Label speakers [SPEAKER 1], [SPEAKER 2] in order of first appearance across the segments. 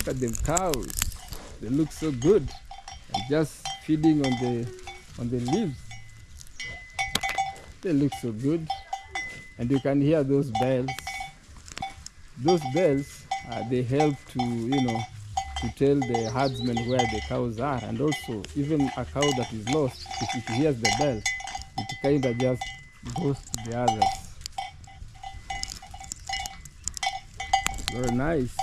[SPEAKER 1] Look at them cows. They look so good. And just feeding on the leaves. They look so good. And you can hear those bells. Those bells, they help to tell the herdsmen where the cows are. And also, even a cow that is lost, if it hears the bell, it kind of just goes to the others. Very nice.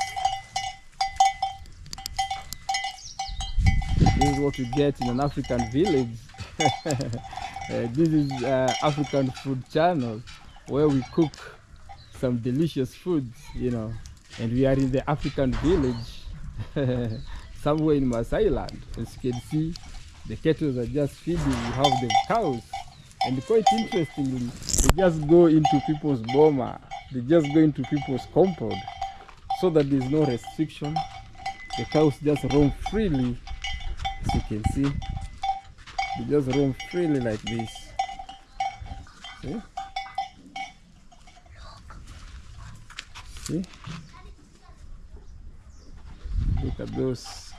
[SPEAKER 1] This is what you get in an African village. This is African Food Channel, where we cook some delicious foods, and we are in the African village, somewhere in Maasai land. As you can see, the cattle are just feeding. We have the cows, and quite interestingly, they just go into people's boma. They just go into people's compound, so that there's no restriction. The cows just roam freely, as you can see. They just roam freely like this. See? See? Look at those.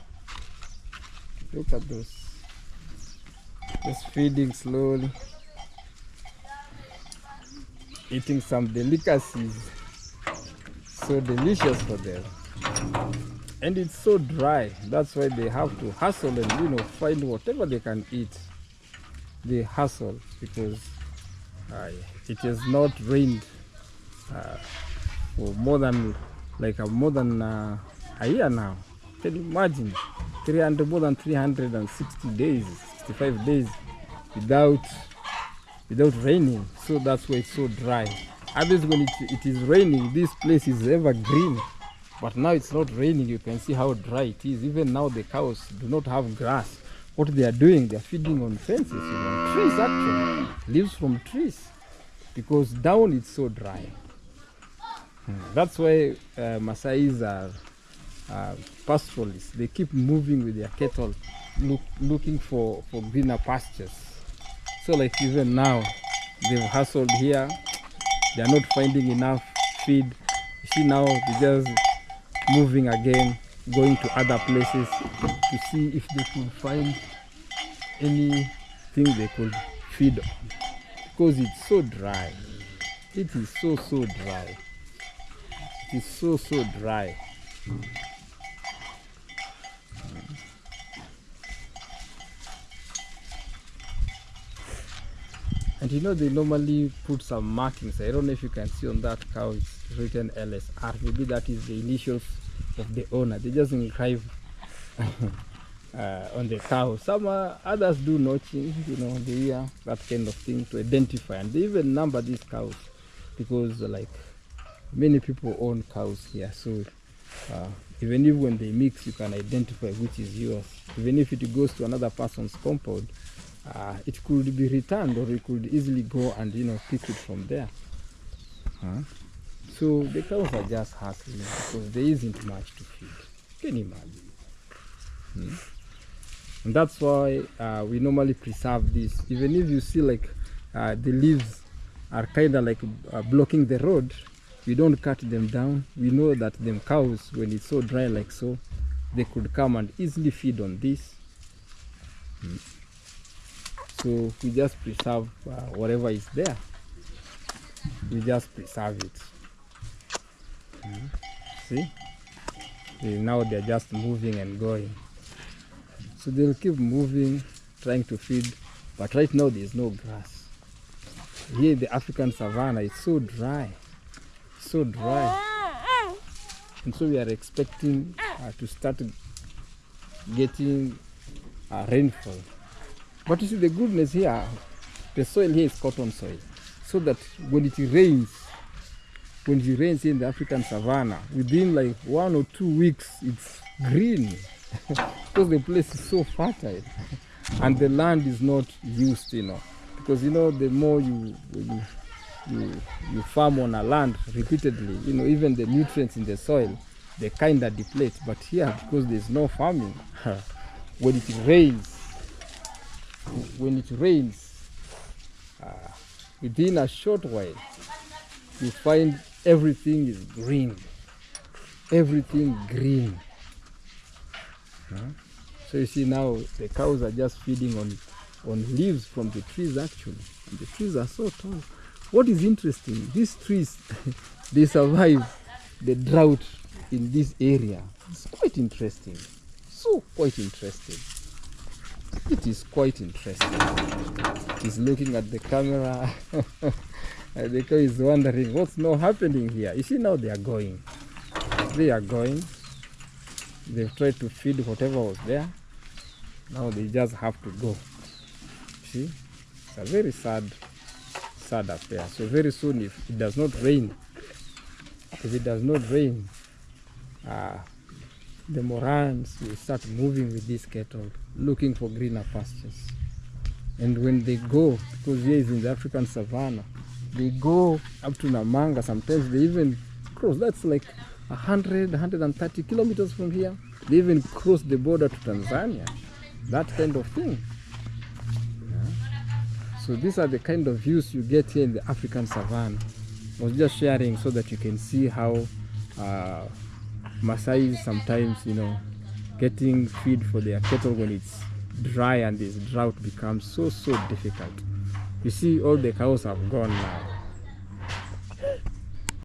[SPEAKER 1] Look at those. Just feeding slowly. Eating some delicacies. So delicious for them. And it's so dry. That's why they have to hustle and find whatever they can eat. They hustle because it has not rained for more than a year now. Can you imagine? More than 360 days, 65 days without raining. So that's why it's so dry. Others, when it is raining, this place is ever green. But now it's not raining. You can see how dry it is. Even now the cows do not have grass. What they are doing, they are feeding on fences, trees actually, leaves from trees, because down it's so dry. That's why Maasais are pastoralists. They keep moving with their cattle, looking for greener pastures. So like even now, they've hustled here. They are not finding enough feed. You see now they're just moving again, going to other places to see if they could find anything they could feed on, because it's so dry. It is so dry. It is so dry. And they normally put some markings. I don't know if you can see on that cow, it's written LSR. Maybe that is the initials of the owner. They just engrave on the cow. Some others do notching, the ear, that kind of thing, to identify. And they even number these cows, because like many people own cows here. So even if when they mix, you can identify which is yours. Even if it goes to another person's compound, it could be returned, or you could easily go and pick it from there. So the cows are just hustling because there isn't much to feed. Can you imagine? And that's why we normally preserve this. Even if you see like the leaves are kind of like blocking the road, we don't cut them down. We know that them cows, when it's so dry like so, they could come and easily feed on this. So we just preserve whatever is there. We just preserve it. See? Now they're just moving and going. So they'll keep moving, trying to feed. But right now there's no grass. Here in the African savanna, it's so dry. So dry. And so we are expecting to start getting rainfall. But you see the goodness here, the soil here is cotton soil. So that when it rains here in the African savanna, within like 1 or 2 weeks, it's green. Because the place is so fertile. And the land is not used, Because, the more you farm on a land repeatedly, even the nutrients in the soil, they kind of deplete. But here, because there's no farming, when it rains, within a short while, you find everything is green. Everything green. So you see now the cows are just feeding on leaves from the trees actually. And the trees are so tall. What is interesting, these trees, they survive the drought in this area. It's quite interesting. So quite interesting. It is quite interesting. He's looking at the camera. And the cow is wondering what's not happening here. You see now they are going. They are going. They've tried to feed whatever was there. Now they just have to go. See? It's a very sad affair. So very soon, if it does not rain, the Morans will start moving with these cattle, looking for greener pastures. And when they go, because here is in the African savannah, they go up to Namanga. Sometimes they even cross. That's like 130 kilometers from here. They even cross the border to Tanzania. That kind of thing. So these are the kind of views you get here in the African savannah. I was just sharing so that you can see how Maasai sometimes, getting feed for their cattle when it's dry and this drought becomes so difficult. You see all the cows have gone now.